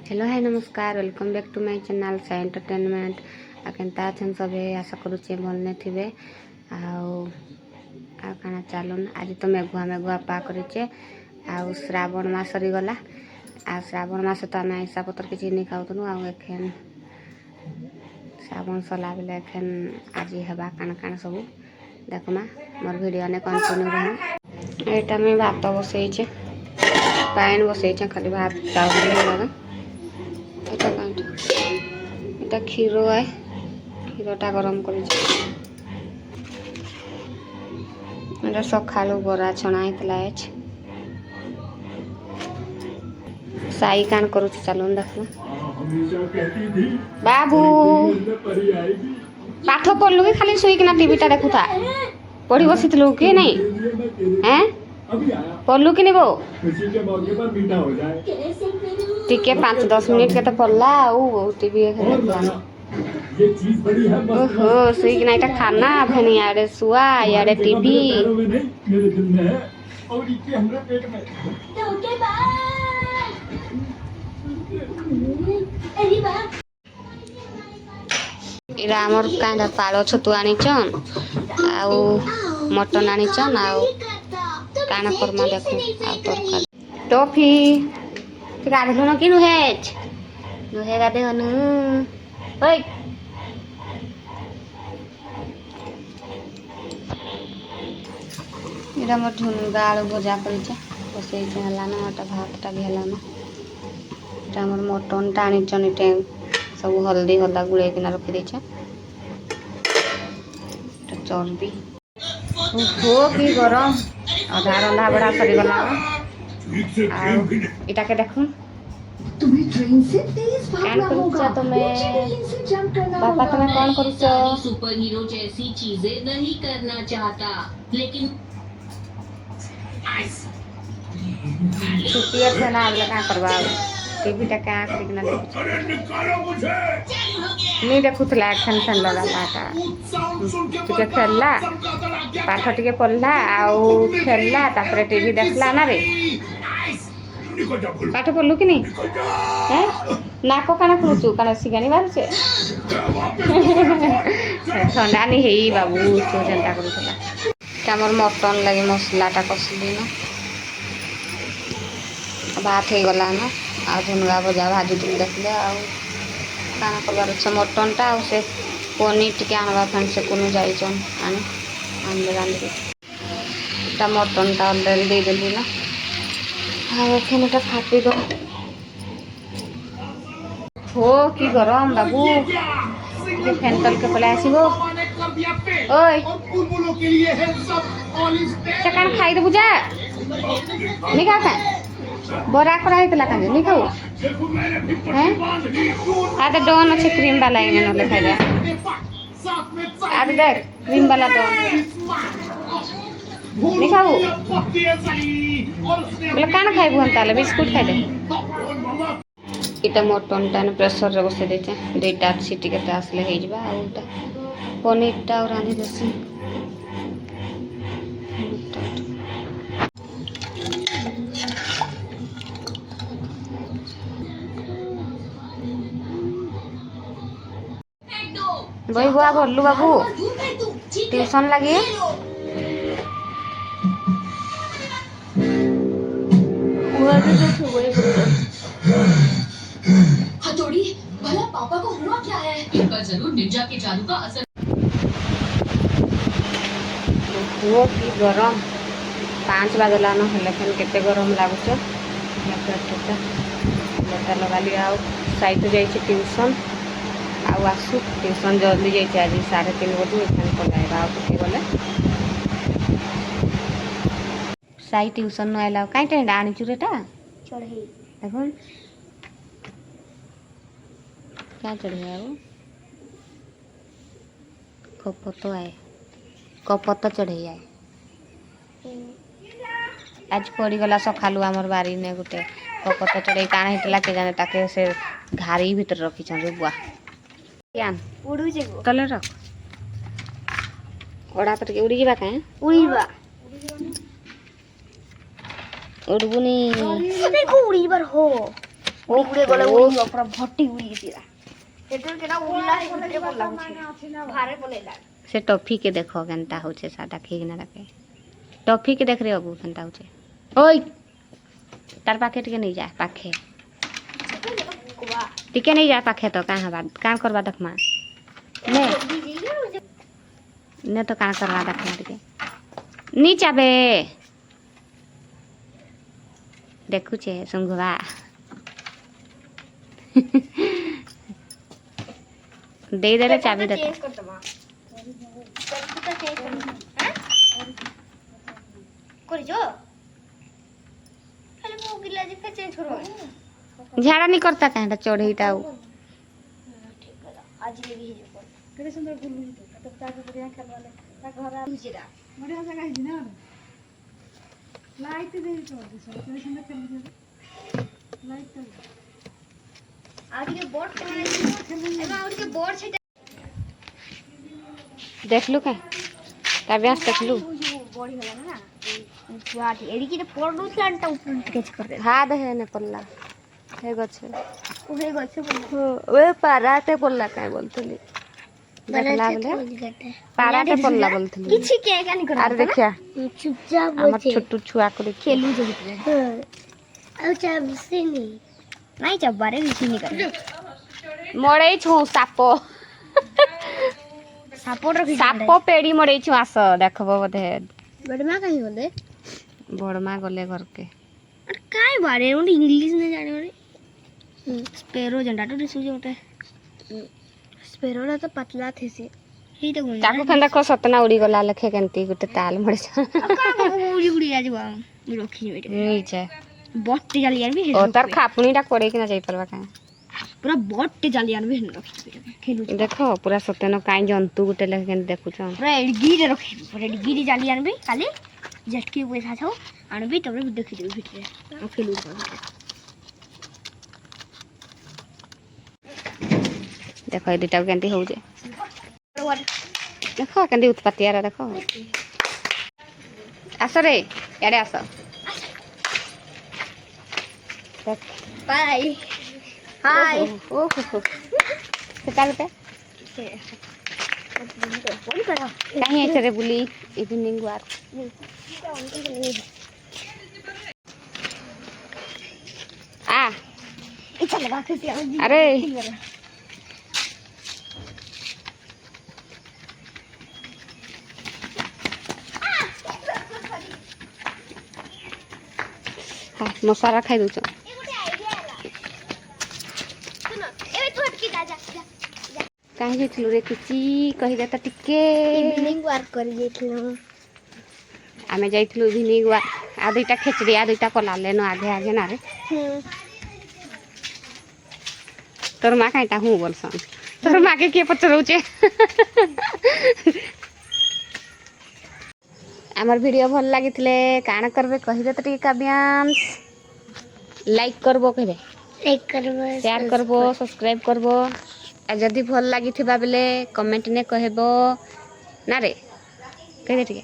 hello hi नमस्कार welcome back to my channel Sai entertainment आकेंता अछन सबे आशा करुचे भलने थिबे आउ काना चालुन आज तो मेघुआ मेघुआ पा करिचे आउ श्रावण मास सरी गला आ श्रावण मास तो आमे आइसा पत्र किछि नै खाउतनु आउ एखन श्रावण सला बेले एखन आज हेबा काना काना सब देखमा मोर वीडियो ने कंटिन्यू रहन एटा में भात बसैछे पानी बसैछे खाली भात चाउर लगा এটা ক্ষীর আয় ক্ষীরটা গরম করেছি এটা সকালু বরা ছଣା ହେଇଥିଲା ସାଇ କାଣ କରୁଛି ଚାଲୁନ ଦେଖ ବାବୁ ପାଠ ପଢିଲୁ କି ଖାଲି ଶୋଇକିନା ଟିଭିଟା ଦେଖୁଥା ପଢି ବସିଥିଲୁ କି ନାଇଁ पढ़लु कि नहीं वो टिके 5-10 मिनट के तो पढ़ला टीवी ओहो सुई कि नाइटा खाना भनी यारे सुआ यारे टीवी इरा हमर कांदा पालो छतु आनिचन आउ मटन आनिचन आउ काना करमा देखो आ तरकारी टॉफी गाधेलु न कि नुहे गाधे हनु ओइ इरा मोर झुनगा आलू भजा करिছে बसैছে हला न मटा भातटा भी हला न इरा मोर मटन टाणी चनी टेम सब हल्दी हल्दा गुळे किना रखि दैছে चर्बी ओहो की गरम आधा रंधा बड़ा सरी गला इटा के देखूं तुम्हें ट्रेन से तेज भागना होगा पापा तुम्हें कौन करुछो सुपर हीरो जैसी चीजें नहीं करना चाहता लेकिन छुट्टी से ना आबले का करबा टीवी टा का आखिर ना नहीं देखुतला एखन फैन लगा पाटा टिके खेलला पाठ टिके पढ़ला आउ खेलला तापरे टीवी देखला ना रे पाठ पढ़लु कि नहीं हैं नाको काना खुचु काना सिगानी बारछे ठंडा नहीं हेई बाबू तो जनता करूला हमर मटन लगे मसलाटा कसली ना भात हो गला ना आ झुनगा भजा भाजी टी देखले आउ काना करबार छ मटनटा आ से पनीर टिके आनबा फन से कोनो जाइछन आने आनले रांधि टा मटनटा ऑलरेडी दे देली ना आ एखनटा फाटी दो हो की गरम बाबू के फैन तल के पले आसीबो ओय चकान खाई दे बुझा नहीं खा बरा करा हेतला काजे नहीं खाऊ हैं आदे डोन अच्छे क्रीम वाला इने नले खाइ दे आदे देख क्रीम वाला डोन नहीं खाऊ बोले काना खाइबु हंताले बिस्कुट खाइ दे इटा मटन टाने प्रेशर रे बसे देते दुईटा सीटी के आसले हे जबा आउटा पनीर टा और रांधि देसी बही बुआ भरलु बाबू ट्यूशन लगी हथौड़ी भला पापा को हुआ क्या है पर जरूर निंजा के जादू का असर वो की गरम 5 बजला न हेले फेन केते गरम लागुछ लेटा लगा लिया आउ साइड जाई छी ट्यूशन आउ आसु ट्यूशन जल्दी जाई आज 3:30 बजे एखन पलाइबा आउ के बोले साई ट्यूशन न आइला काई टेंडा आनी चुरेटा चढ़ई देखो क्या चढ़े है वो कपत चढ़े आए आज पड़ी गला सखालु हमर बारी ने गुटे कपत चढ़े काना हेतला के जाने ताके से घारी भीतर रखी छन रे बुआ यान उड़ू जेगो तले रख ओडा तर के उड़ी जीवा काहे उड़ीबा उड़बुनी देखो उड़ी बार हो उड़े गले उड़ी पूरा भट्टी उड़ी दिला एटर केटा उड़ला उड़े बोला भारे बोलेला से टॉफी के देखो केनता होचे सादा खेग ना रखे टॉफी के देख रे अबू केनता होचे ओय तार पाखे टिके नहीं जा पाखे टिके नहीं जा पाखे तो कहां बात काम करबा देखमा ने तो काम करवा देखमा टिके नीचा बे देखु छे संगवा दे दे रे चाबी दे चेंज कर दमा कंप्यूटर चेंज कर हैं कर जो पहले वो गिला जी फिर चेंज करो झाड़ा नहीं करता कहां चढ़ीटा ठीक है आज लेगी जो केते सुंदर गुल्लू तो ताके बढ़िया खेलवाले ता घर आ बुझिरा बढ़िया जगह है ना लाइट दे तो केते सुंदर खेल लाइट तो आज के बोर्ड एमा और के बोर्ड छै देख लू का तबियत देख लू बॉडी होला ना छुआ एडी के पड़ू छानटा ऊपर कैच कर दे हाथ है ने पल्ला हे गछे ओहे गछ ओए पाराते पल्ला काय बोलथली देख लागले पाराते पल्ला बोलथली किछि के कानी कर अरे देखिया चुपचाप हमर छोटू छुआ को खेलू जो भितरे आ चाब से नहीं चब्बारे बिछि नहीं कर मड़े छु सापो सपोर्ट रखी सापो पेड़ी मड़े छु आस देखबो बधे बड़मा कहीं होले बड़मा गले घर के अरे काय बारे उन इंग्लिश नहीं जाने वाले स्पैरो जंडा तो दिसु जोटे स्पैरो ना तो पतला थे से ही तो गुण ताको फंदा को सतना उड़ी गला लखे केंती गुटे ताल मड़े छ का उड़ी उड़ी आज बा रखी बेटे नीचे बट्टे जालियान भी ओ तार खापुनीटा कोड़े कि ना जाई परवा का पूरा बट्टे जालियान भी रखी बेटे खेलू देखो पूरा सतेनो काई जंतु गुटे लखे केन देखु छ पूरा गिरे रखी पूरा गिरे जालियान भी खाली झटके पैसा छौ आनबी तबरे देखि देबी भितरे आ खेलू देखो ए दुटा केंती हो जे देखो केंती उत्पत्ति आरा देखो आस रे याडे आस बाय हाय ओ से काल पे बोल करा कहीं ऐसे रे बुली इवनिंग वार आ इच्छा लगा के अरे मसाला खाई दो कहीं जेतलु रे किसी कहि देता टिके इवनिंग वर्क कर जेतलु आमे जाइतलु इवनिंग वार आ दुइटा खिचड़ी आ दुइटा कोला लेनो आगे आगे ना रे तोर माँ कहीं हूँ बोलसन तोर माँ के पचरौचे आमर वीडियो भल लगी काण करबे कहिबे तो टिके काव्यांश लाइक करबो कहबे लाइक करबो शेयर करबो सब्सक्राइब करबो आ जदी भल लगी बेले कमेंट ने कहबो ना रे कह दे टिके